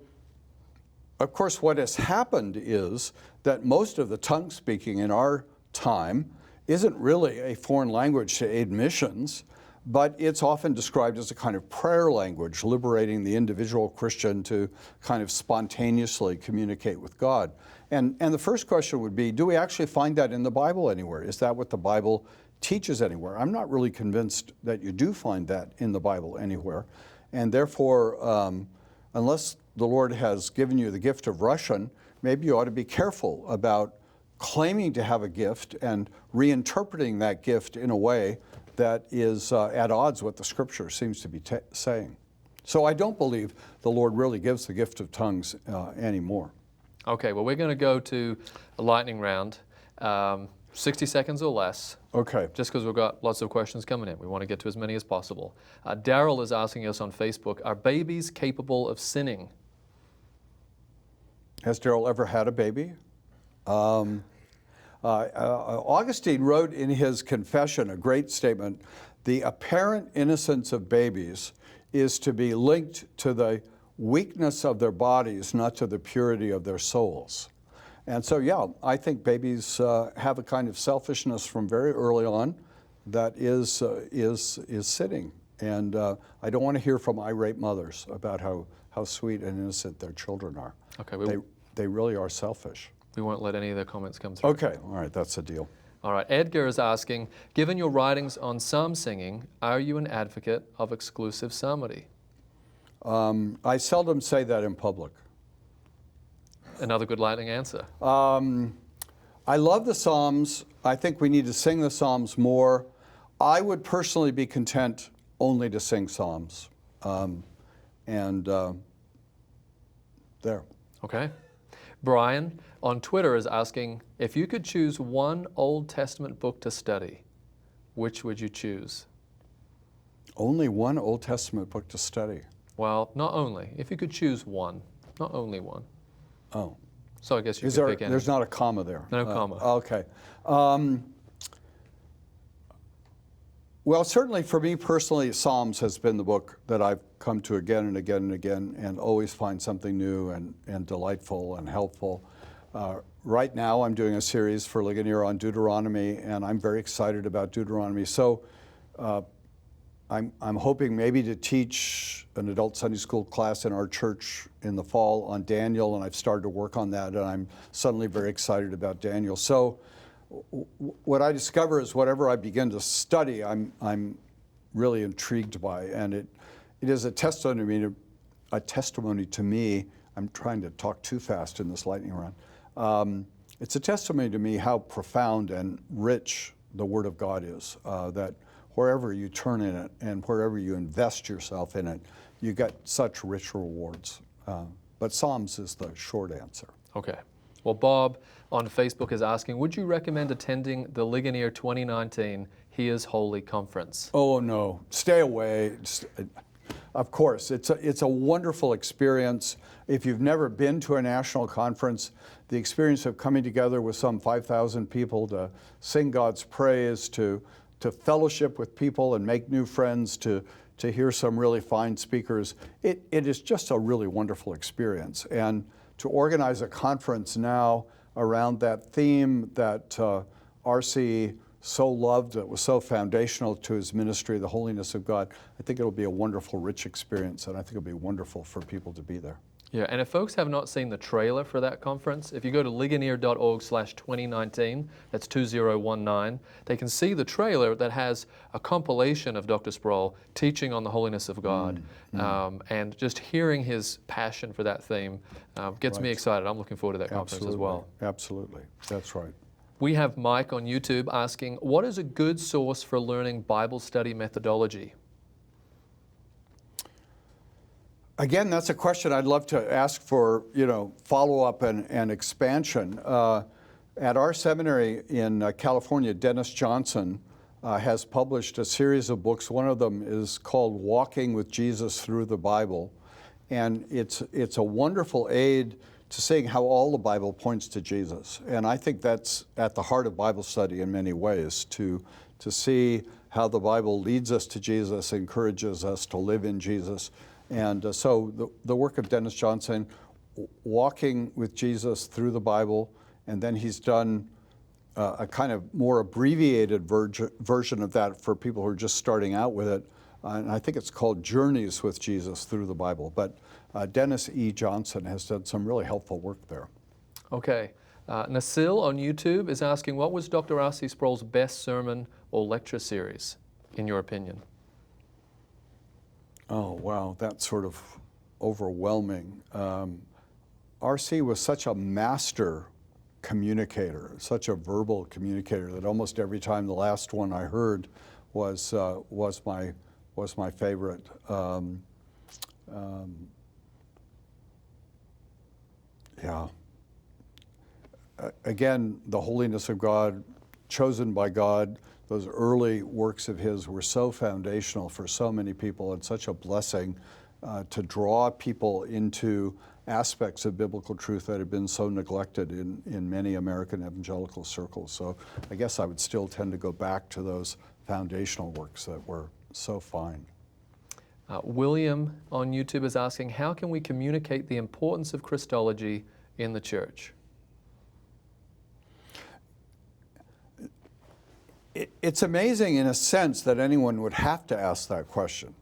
of course, what has happened is that most of the tongue speaking in our time isn't really a foreign language to aid missions, but it's often described as a kind of prayer language, liberating the individual Christian to kind of spontaneously communicate with God. And the first question would be, do we actually find that in the Bible anywhere? Is that what the Bible teaches anywhere? I'm not really convinced that you do find that in the Bible anywhere. And therefore, unless the Lord has given you the gift of Russian, maybe you ought to be careful about claiming to have a gift and reinterpreting that gift in a way that is at odds with what the Scripture seems to be saying. So I don't believe the Lord really gives the gift of tongues anymore.
Okay, well, we're going to go to a lightning round, 60 seconds or less.
Okay.
Just because we've got lots of questions coming in. We want to get to as many as possible. Daryl is asking us on Facebook, are babies capable of sinning?
Has Daryl ever had a baby? Augustine wrote in his Confession a great statement, the apparent innocence of babies is to be linked to the weakness of their bodies, not to the purity of their souls. And so, yeah, I think babies have a kind of selfishness from very early on that is sinning. And I don't want to hear from irate mothers about how sweet and innocent their children are.
Okay,
they really are selfish.
We won't let any of their comments come through.
Okay, all right, that's a deal.
All right, Edgar is asking, given your writings on psalm singing, are you an advocate of exclusive psalmody?
I seldom say that in public.
Another good lightning answer.
I love the Psalms. I think we need to sing the Psalms more. I would personally be content only to sing Psalms. There.
Okay. Brian on Twitter is asking, if you could choose one Old Testament book to study, which would you choose?
Only one Old Testament book to study?
Well, not only. If you could choose one, not only one.
Oh.
So I guess you could pick any.
There's not a comma there?
No comma.
Okay. Well, certainly for me personally, Psalms has been the book that I've come to again and again and again and always find something new and delightful and helpful. Right now I'm doing a series for Ligonier on Deuteronomy, and I'm very excited about Deuteronomy. So I'm hoping maybe to teach an adult Sunday school class in our church in the fall on Daniel, and I've started to work on that, and I'm suddenly very excited about Daniel. So what I discover is whatever I begin to study, I'm really intrigued by, and it is a testimony to me. I'm trying to talk too fast in this lightning round. It's a testimony to me how profound and rich the Word of God is, that wherever you turn in it and wherever you invest yourself in it, you get such rich rewards. But Psalms is the short answer.
Okay. Well, Bob on Facebook is asking, would you recommend attending the Ligonier 2019 He is Holy Conference?
Oh, no. Stay away. Of course. It's a wonderful experience. If you've never been to a national conference, the experience of coming together with some 5,000 people to sing God's praise, to fellowship with people and make new friends, to hear some really fine speakers. It is just a really wonderful experience. And to organize a conference now around that theme that R.C. so loved, that was so foundational to his ministry, the holiness of God, I think it'll be a wonderful, rich experience, and I think it'll be wonderful for people to be there.
Yeah, and if folks have not seen the trailer for that conference, if you go to ligonier.org/2019, that's 2019, they can see the trailer that has a compilation of Dr. Sproul teaching on the holiness of God. And just hearing his passion for that theme gets me excited. I'm looking forward to that conference as well.
Absolutely, that's right.
We have Mike on YouTube asking, what is a good source for learning Bible study methodology?
Again, that's a question I'd love to ask for, follow-up and expansion. At our seminary in California, Dennis Johnson has published a series of books. One of them is called Walking with Jesus Through the Bible. And it's a wonderful aid to seeing how all the Bible points to Jesus. And I think that's at the heart of Bible study in many ways, to see how the Bible leads us to Jesus, encourages us to live in Jesus. And so the work of Dennis Johnson, Walking with Jesus Through the Bible, and then he's done a kind of more abbreviated version of that for people who are just starting out with it. And I think it's called Journeys with Jesus Through the Bible. But Dennis E. Johnson has done some really helpful work there.
Okay. Nasil on YouTube is asking, what was Dr. R.C. Sproul's best sermon or lecture series, in your opinion?
Oh, wow, that's sort of overwhelming. R.C. was such a master communicator, such a verbal communicator, that almost every time the last one I heard was my favorite. Yeah. Again, the holiness of God, chosen by God. Those early works of his were so foundational for so many people, and such a blessing to draw people into aspects of biblical truth that have been so neglected in many American evangelical circles. So I guess I would still tend to go back to those foundational works that were so fine.
William on YouTube is asking, how can we communicate the importance of Christology in the church?
It's amazing in a sense that anyone would have to ask that question.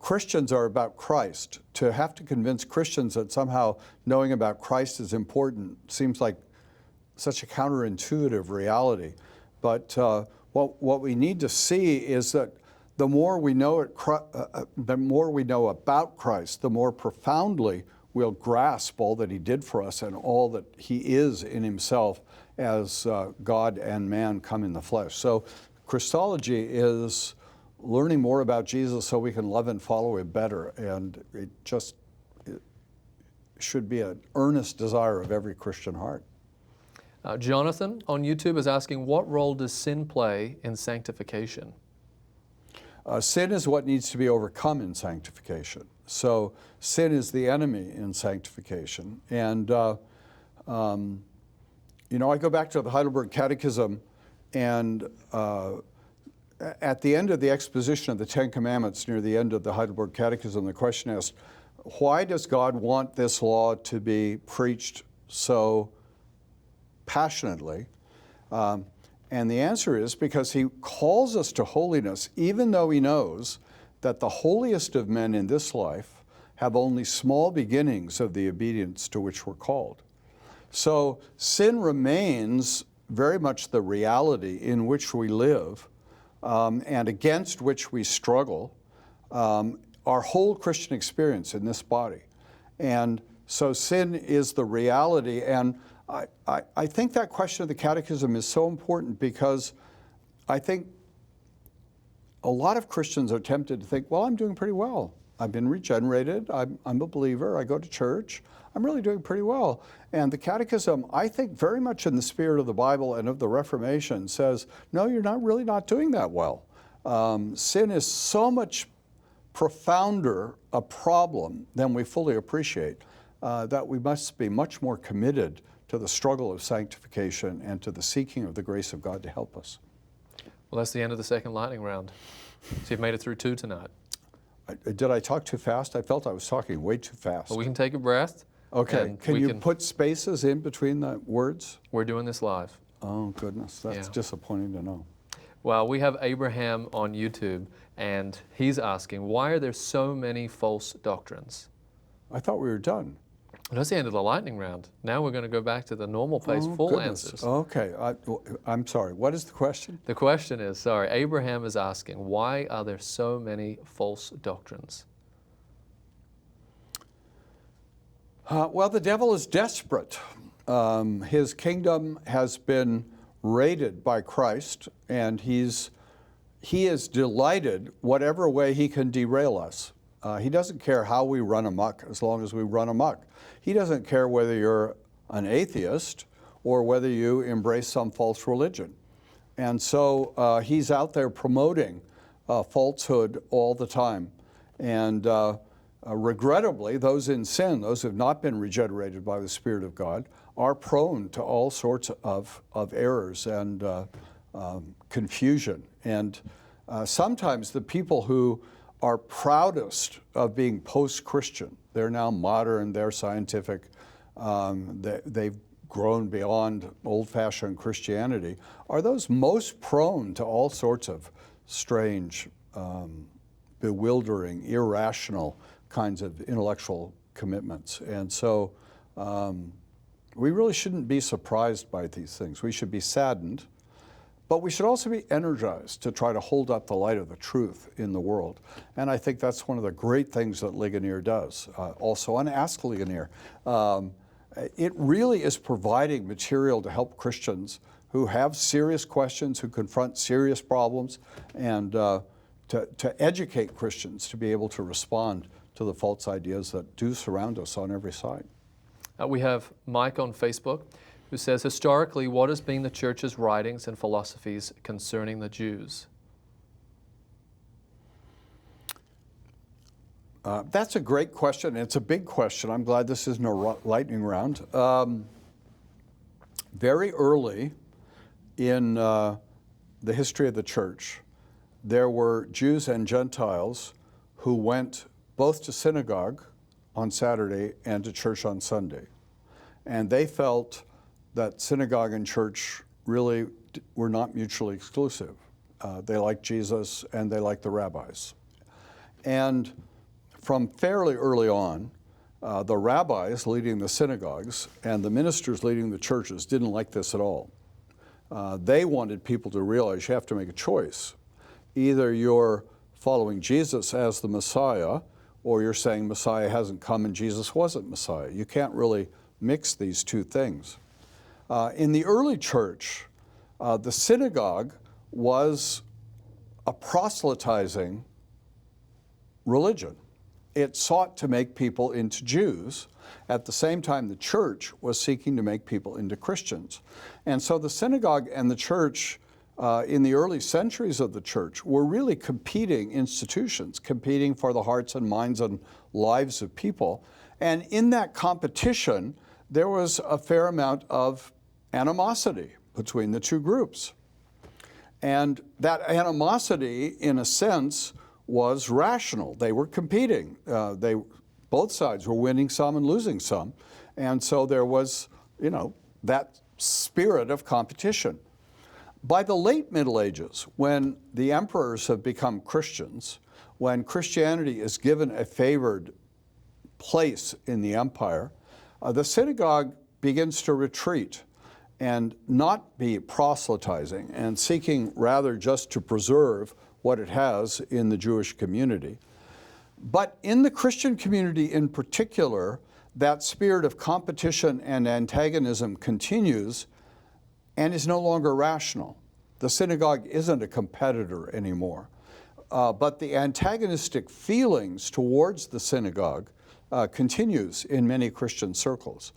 Christians are about Christ. To have to convince Christians that somehow knowing about Christ is important seems like such a counterintuitive reality. But what we need to see is that the more we know about Christ, the more profoundly we'll grasp all that he did for us and all that he is in himself as God and man come in the flesh. So Christology is learning more about Jesus so we can love and follow him better, and it should be an earnest desire of every Christian heart.
Jonathan on YouTube is asking, what role does sin play in sanctification?
Sin is what needs to be overcome in sanctification. So sin is the enemy in sanctification. And I go back to the Heidelberg Catechism, and at the end of the exposition of the Ten Commandments, near the end of the Heidelberg Catechism, the question asked, why does God want this law to be preached so passionately? And the answer is because he calls us to holiness, even though he knows that the holiest of men in this life have only small beginnings of the obedience to which we're called. So sin remains very much the reality in which we live and against which we struggle our whole Christian experience in this body. And so sin is the reality. And I think that question of the Catechism is so important because I think a lot of Christians are tempted to think, well, I'm doing pretty well. I've been regenerated. I'm a believer. I go to church. I'm really doing pretty well. And the Catechism, I think very much in the spirit of the Bible and of the Reformation, says, no, you're really not doing that well. Sin is so much profounder a problem than we fully appreciate that we must be much more committed to the struggle of sanctification and to the seeking of the grace of God to help us.
Well, that's the end of the second lightning round. So you've made it through 2 tonight.
Did I talk too fast? I felt I was talking way too fast.
Well, we can take a breath.
Okay, can you put spaces in between the words?
We're doing this live.
Oh, goodness, that's disappointing to know.
Well, we have Abraham on YouTube, and he's asking, why are there so many false doctrines?
I thought we were done.
That's the end of the lightning round. Now we're going to go back to the normal pace, full answers.
Okay, I'm sorry. What is the question?
The question is, Abraham is asking, why are there so many false doctrines?
Well, the devil is desperate. His kingdom has been raided by Christ, and he is delighted whatever way he can derail us. He doesn't care how we run amok as long as we run amok. He doesn't care whether you're an atheist or whether you embrace some false religion. And so he's out there promoting falsehood all the time. And regrettably, those in sin, those who have not been regenerated by the Spirit of God, are prone to all sorts of errors and confusion. And sometimes the people who are proudest of being post-Christian, they're now modern, they're scientific, they've grown beyond old-fashioned Christianity, are those most prone to all sorts of strange, bewildering, irrational kinds of intellectual commitments. And so we really shouldn't be surprised by these things. We should be saddened, but we should also be energized to try to hold up the light of the truth in the world. And I think that's one of the great things that Ligonier does. Also on Ask Ligonier, it really is providing material to help Christians who have serious questions, who confront serious problems, and to educate Christians to be able to respond to the false ideas that do surround us on every side.
We have Mike on Facebook, who says, historically, what has been the Church's writings and philosophies concerning the Jews?
That's a great question. It's a big question. I'm glad this isn't a lightning round. Very early in the history of the Church, there were Jews and Gentiles who went both to synagogue on Saturday and to church on Sunday. And they felt that synagogue and church really were not mutually exclusive. They liked Jesus and they liked the rabbis. And from fairly early on, the rabbis leading the synagogues and the ministers leading the churches didn't like this at all. They wanted people to realize you have to make a choice. Either you're following Jesus as the Messiah, or you're saying Messiah hasn't come and Jesus wasn't Messiah. You can't really mix these two things. In the early church, the synagogue was a proselytizing religion. It sought to make people into Jews. At the same time, the church was seeking to make people into Christians. And so the synagogue and the church in the early centuries of the church were really competing institutions, competing for the hearts and minds and lives of people. And in that competition, there was a fair amount of animosity between the two groups. And that animosity, in a sense, was rational. They were competing. Both sides were winning some and losing some. And so there was, that spirit of competition. By the late Middle Ages, when the emperors have become Christians, when Christianity is given a favored place in the empire, the synagogue begins to retreat and not be proselytizing and seeking rather just to preserve what it has in the Jewish community. But in the Christian community in particular, that spirit of competition and antagonism continues and is no longer rational. The synagogue isn't a competitor anymore. But the antagonistic feelings towards the synagogue continues in many Christian circles.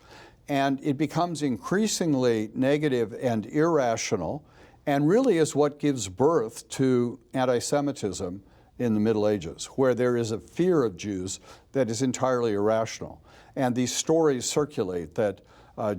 And it becomes increasingly negative and irrational, and really is what gives birth to anti-Semitism in the Middle Ages, where there is a fear of Jews that is entirely irrational. And these stories circulate that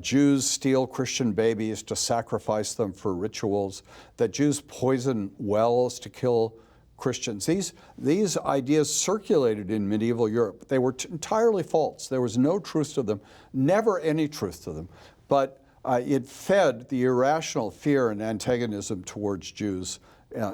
Jews steal Christian babies to sacrifice them for rituals, that Jews poison wells to kill Christians. These ideas circulated in medieval Europe. They were entirely false. There was no truth to them, never any truth to them. But it fed the irrational fear and antagonism towards Jews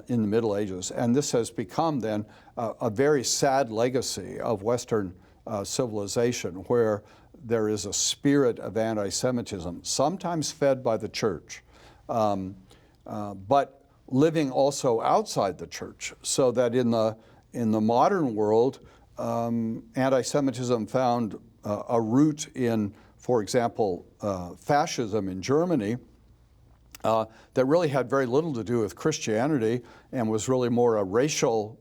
in the Middle Ages. And this has become then a very sad legacy of Western civilization, where there is a spirit of anti-Semitism, sometimes fed by the church, but living also outside the church, so that in the modern world, anti-Semitism found a root in, for example, fascism in Germany, that really had very little to do with Christianity and was really more a racial,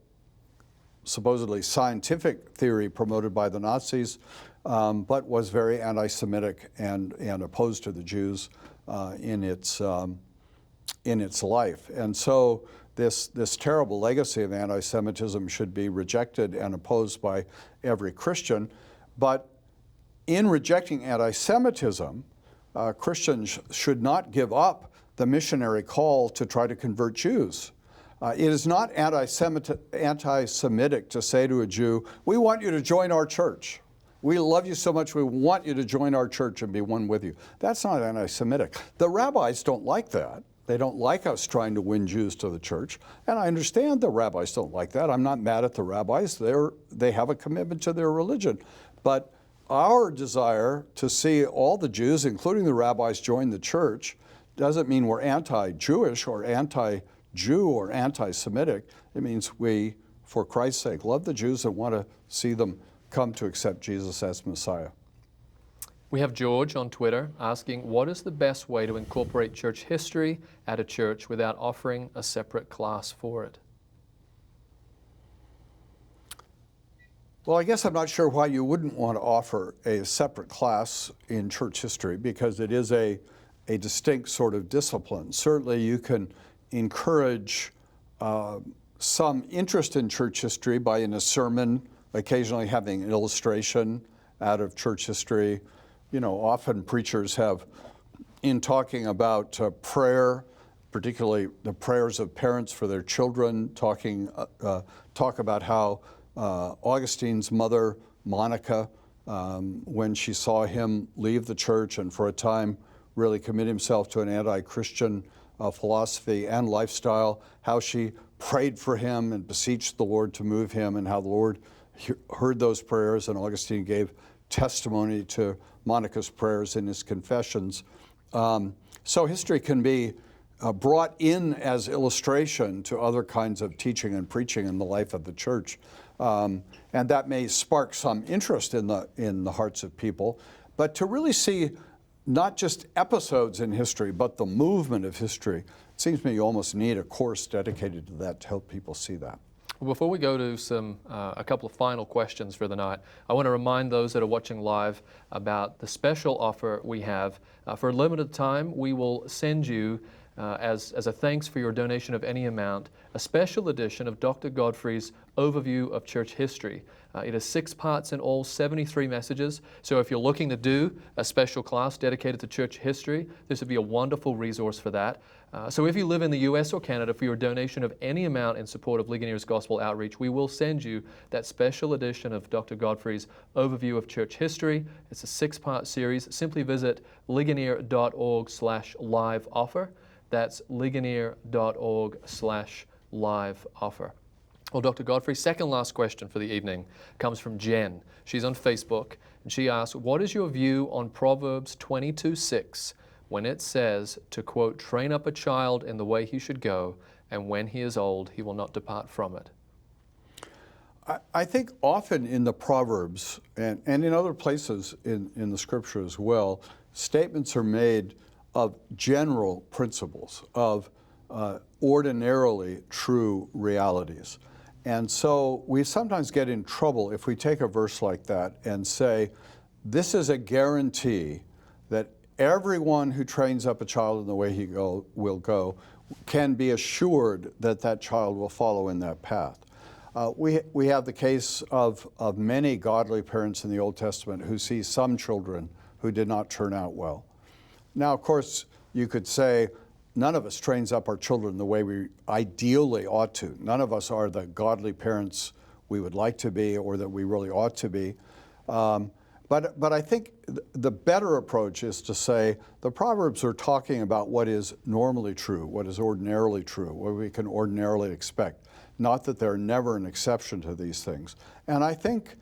supposedly scientific theory promoted by the Nazis, but was very anti-Semitic and opposed to the Jews in its life. And so this terrible legacy of anti-Semitism should be rejected and opposed by every Christian. But in rejecting anti-Semitism, Christians should not give up the missionary call to try to convert Jews. It is not anti-Semitic to say to a Jew, we want you to join our church. We love you so much, we want you to join our church and be one with you. That's not anti-Semitic. The rabbis don't like that. They don't like us trying to win Jews to the church. And I understand the rabbis don't like that. I'm not mad at the rabbis. They have a commitment to their religion. But our desire to see all the Jews, including the rabbis, join the church doesn't mean we're anti-Jewish or anti-Jew or anti-Semitic. It means we, for Christ's sake, love the Jews and want to see them come to accept Jesus as Messiah.
We have George on Twitter asking, what is the best way to incorporate church history at a church without offering a separate class for it?
Well, I guess I'm not sure why you wouldn't want to offer a separate class in church history, because it is a distinct sort of discipline. Certainly you can encourage some interest in church history by, in a sermon, occasionally having an illustration out of church history. You know, often preachers have, in talking about prayer, particularly the prayers of parents for their children, talk about how Augustine's mother, Monica, when she saw him leave the church and for a time really commit himself to an anti-Christian philosophy and lifestyle, how she prayed for him and beseeched the Lord to move him, and how the Lord heard those prayers, and Augustine gave testimony to Monica's prayers in his confessions. So history can be brought in as illustration to other kinds of teaching and preaching in the life of the church. And that may spark some interest in the hearts of people. But to really see not just episodes in history, but the movement of history, it seems to me you almost need a course dedicated to that to help people see that.
Well, before we go to a couple of final questions for the night, I want to remind those that are watching live about the special offer we have. For a limited time, we will send you, as a thanks for your donation of any amount, a special edition of Dr. Godfrey's Overview of Church History. It is 6 parts in all, 73 messages. So if you're looking to do a special class dedicated to church history, this would be a wonderful resource for that. So if you live in the US or Canada, for your donation of any amount in support of Ligonier's Gospel Outreach, we will send you that special edition of Dr. Godfrey's Overview of Church History. It's a 6-part series. Simply visit ligonier.org/live offer. That's ligonier.org/live offer. Well, Dr. Godfrey, second last question for the evening comes from Jen. She's on Facebook, and she asks, what is your view on Proverbs 22:6 when it says to, quote, train up a child in the way he should go, and when he is old, he will not depart from it?
I think often in the Proverbs and in other places in the Scripture as well, statements are made of general principles, of ordinarily true realities. And so we sometimes get in trouble if we take a verse like that and say, this is a guarantee that everyone who trains up a child in the way he will go can be assured that that child will follow in that path. We have the case of many godly parents in the Old Testament who see some children who did not turn out well. Now, of course, you could say none of us trains up our children the way we ideally ought to. None of us are the godly parents we would like to be or that we really ought to be. But I think the better approach is to say the Proverbs are talking about what is normally true, what is ordinarily true, what we can ordinarily expect, not that they're never an exception to these things. And I think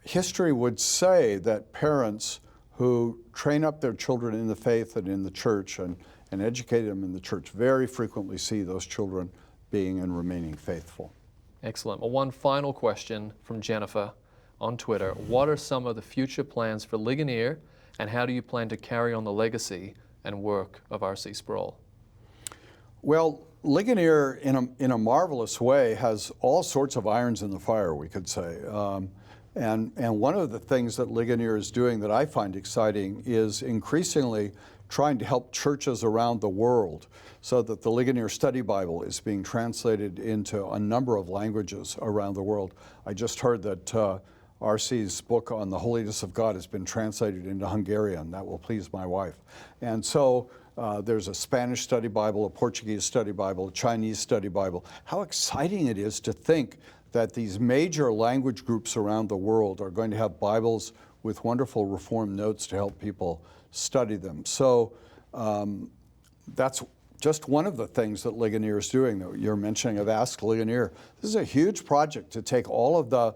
history would say that parents who train up their children in the faith and in the church and educate them in the church very frequently see those children being and remaining faithful.
Excellent. Well, one final question from Jennifer on Twitter. What are some of the future plans for Ligonier, and how do you plan to carry on the legacy and work of R.C. Sproul?
Well, Ligonier, in a marvelous way, has all sorts of irons in the fire, we could say. And one of the things that Ligonier is doing that I find exciting is increasingly trying to help churches around the world, so that the Ligonier Study Bible is being translated into a number of languages around the world. I just heard that R.C.'s book on the holiness of God has been translated into Hungarian. That will please my wife. And so there's a Spanish study Bible, a Portuguese study Bible, a Chinese study Bible. How exciting it is to think that these major language groups around the world are going to have Bibles with wonderful Reformed notes to help people study them. So that's just one of the things that Ligonier is doing. You're mentioning of Ask Ligonier. This is a huge project to take all of the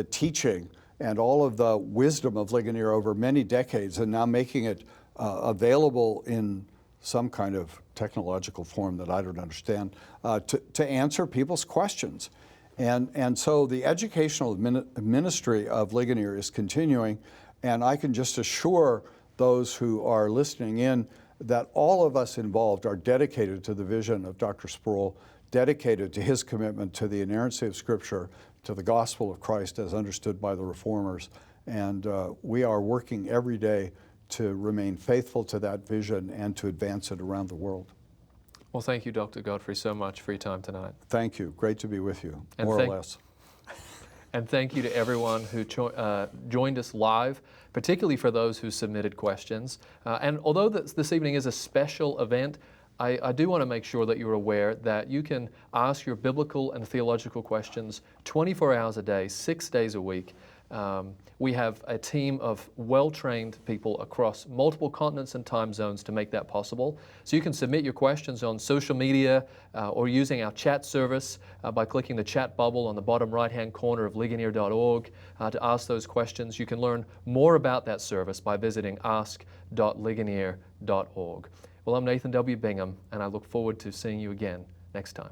teaching and all of the wisdom of Ligonier over many decades and now making it available in some kind of technological form that I don't understand, to answer people's questions. And so the educational ministry of Ligonier is continuing, and I can just assure those who are listening in that all of us involved are dedicated to the vision of Dr. Sproul, dedicated to his commitment to the inerrancy of Scripture, to the gospel of Christ as understood by the Reformers. And we are working every day to remain faithful to that vision and to advance it around the world.
Well, thank you, Dr. Godfrey, so much for your time tonight.
Thank you. Great to be with you,
And
more or less.
And thank you to everyone who joined us live, particularly for those who submitted questions. And although this evening is a special event, I do want to make sure that you're aware that you can ask your biblical and theological questions 24 hours a day, 6 days a week. We have a team of well-trained people across multiple continents and time zones to make that possible. So you can submit your questions on social media or using our chat service by clicking the chat bubble on the bottom right-hand corner of ligonier.org to ask those questions. You can learn more about that service by visiting ask.ligonier.org. Well, I'm Nathan W. Bingham, and I look forward to seeing you again next time.